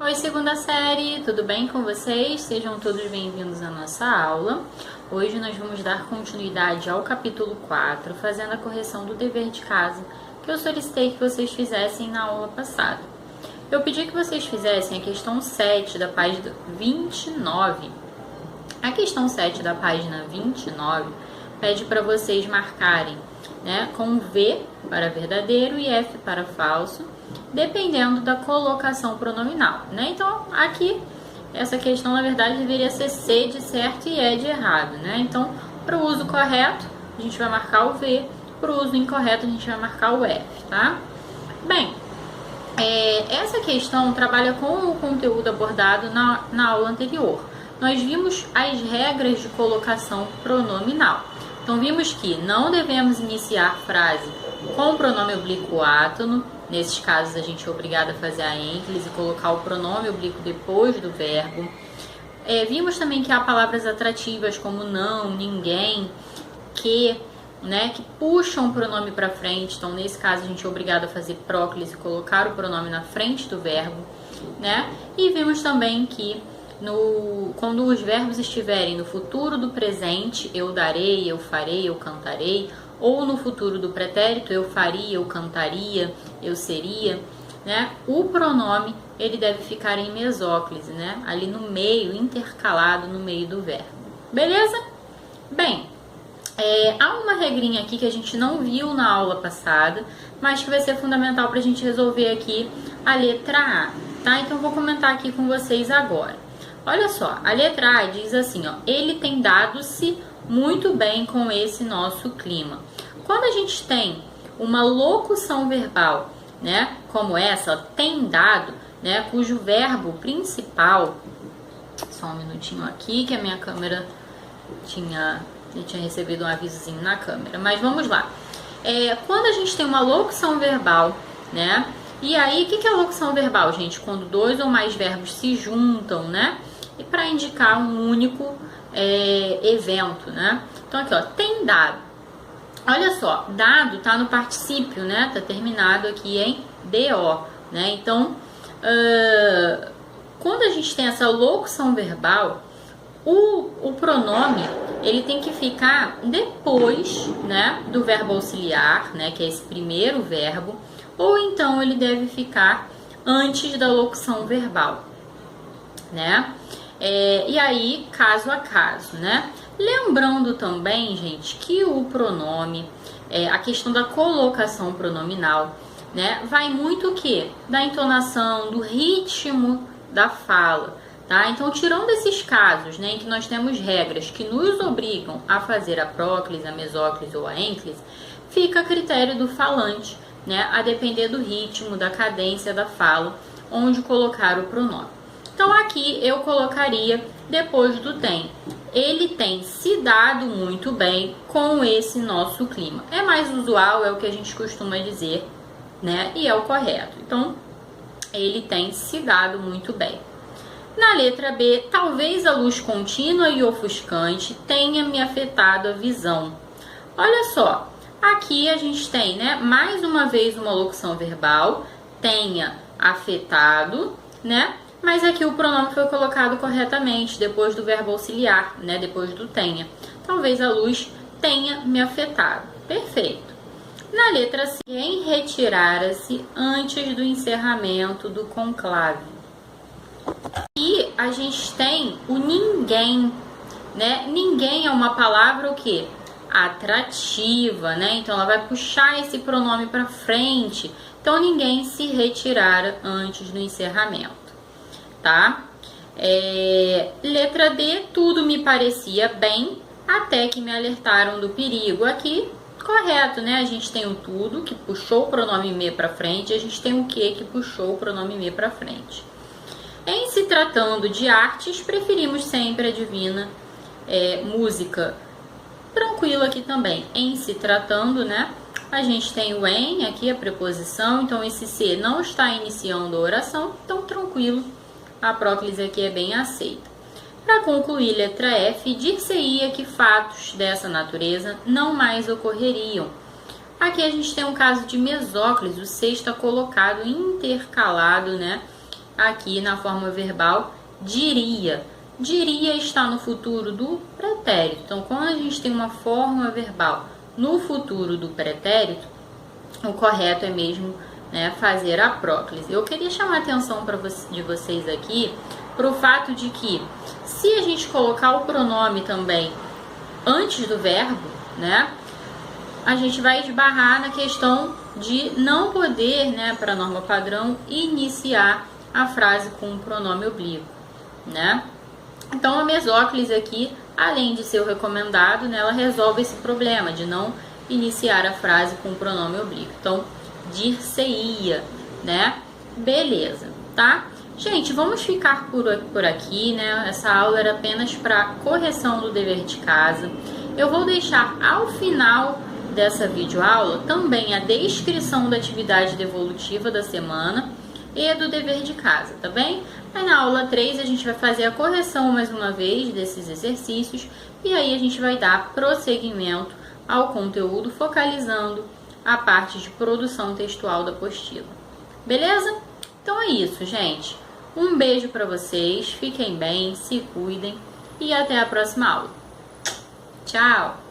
Oi, segunda série, tudo bem com vocês? Sejam todos bem-vindos à nossa aula. Hoje nós vamos dar continuidade ao capítulo 4, fazendo a correção do dever de casa que eu solicitei que vocês fizessem na aula passada. Eu pedi que vocês fizessem a questão 7 da página 29. A questão 7 da página 29 pede para vocês marcarem, com V para verdadeiro e F para falso, dependendo da colocação pronominal, Então, aqui, essa questão, na verdade, deveria ser C de certo e E de errado, Então, para o uso correto, a gente vai marcar o V, para o uso incorreto, a gente vai marcar o F, tá? Bem, essa questão trabalha com o conteúdo abordado na aula anterior. Nós vimos as regras de colocação pronominal. Então, vimos que não devemos iniciar frase com pronome oblíquo átono. Nesses casos, a gente é obrigado a fazer a ênclise e colocar o pronome oblíquo depois do verbo. Vimos também que há palavras atrativas como não, ninguém, que puxam o pronome para frente. Então, nesse caso, a gente é obrigado a fazer próclise e colocar o pronome na frente do verbo, E vimos também que quando os verbos estiverem no futuro do presente, eu darei, eu farei, eu cantarei, ou no futuro do pretérito, eu faria, eu cantaria, eu seria, o pronome ele deve ficar em mesóclise, ali no meio, intercalado no meio do verbo. Beleza? Bem, há uma regrinha aqui que a gente não viu na aula passada, mas que vai ser fundamental para a gente resolver aqui a letra A, tá? Então, eu vou comentar aqui com vocês agora. Olha só, a letra A diz assim, ele tem dado-se muito bem com esse nosso clima. Quando a gente tem uma locução verbal, como essa, tem dado, cujo verbo principal, só um minutinho aqui que a minha câmera tinha recebido um avisozinho na câmera, mas vamos lá. Quando a gente tem uma locução verbal, e aí, o que é locução verbal, gente? Quando dois ou mais verbos se juntam, e para indicar um único evento, Então, aqui, tem dado. Olha só, dado tá no particípio, Tá terminado aqui em DO, Então, quando a gente tem essa locução verbal, o pronome, ele tem que ficar depois, do verbo auxiliar, que é esse primeiro verbo, ou então ele deve ficar antes da locução verbal, E aí, caso a caso, Lembrando também, gente, que o pronome, a questão da colocação pronominal, vai muito o quê? Da entonação, do ritmo da fala, tá? Então, tirando esses casos, em que nós temos regras que nos obrigam a fazer a próclise, a mesóclise ou a ênclise, fica a critério do falante, a depender do ritmo, da cadência da fala, onde colocar o pronome. Então, aqui eu colocaria depois do tem. Ele tem se dado muito bem com esse nosso clima. É mais usual, é o que a gente costuma dizer, E é o correto. Então, ele tem se dado muito bem. Na letra B, talvez a luz contínua e ofuscante tenha me afetado a visão. Olha só, aqui a gente tem, mais uma vez uma locução verbal, tenha afetado, Mas aqui o pronome foi colocado corretamente, depois do verbo auxiliar, depois do tenha. Talvez a luz tenha me afetado. Perfeito. Na letra C, quem retirara-se antes do encerramento do conclave. E a gente tem o ninguém, Ninguém é uma palavra o quê? Atrativa, Então ela vai puxar esse pronome para frente. Então ninguém se retirara antes do encerramento. Tá? Letra D, tudo me parecia bem, até que me alertaram do perigo. Aqui, correto, A gente tem o tudo, que puxou o pronome me para frente, a gente tem o que puxou o pronome me para frente. Em se tratando de artes, preferimos sempre a divina música. Tranquilo aqui também. Em se tratando, A gente tem o em, aqui a preposição, então esse se não está iniciando a oração, então tranquilo. A próclise aqui é bem aceita. Para concluir, letra F, dir-se-ia que fatos dessa natureza não mais ocorreriam. Aqui a gente tem um caso de mesóclise, o C está colocado intercalado, aqui na forma verbal diria. Diria está no futuro do pretérito. Então, quando a gente tem uma forma verbal no futuro do pretérito, o correto é mesmo, né, fazer a próclise. Eu queria chamar a atenção de vocês aqui para o fato de que, se a gente colocar o pronome também antes do verbo, né, a gente vai esbarrar na questão de não poder, né, para a norma padrão, iniciar a frase com um pronome oblíquo, né? Então, a mesóclise aqui, além de ser o recomendado, né, ela resolve esse problema de não iniciar a frase com o pronome oblíquo. Então, dir-se-ia, né? Beleza, tá? Gente, vamos ficar por aqui, né? Essa aula era apenas para correção do dever de casa. Eu vou deixar ao final dessa videoaula também a descrição da atividade devolutiva da semana e do dever de casa, tá bem? Aí na aula 3 a gente vai fazer a correção mais uma vez desses exercícios e aí a gente vai dar prosseguimento ao conteúdo, focalizando a parte de produção textual da apostila. Beleza? Então é isso, gente. Um beijo para vocês, fiquem bem, se cuidem e até a próxima aula. Tchau!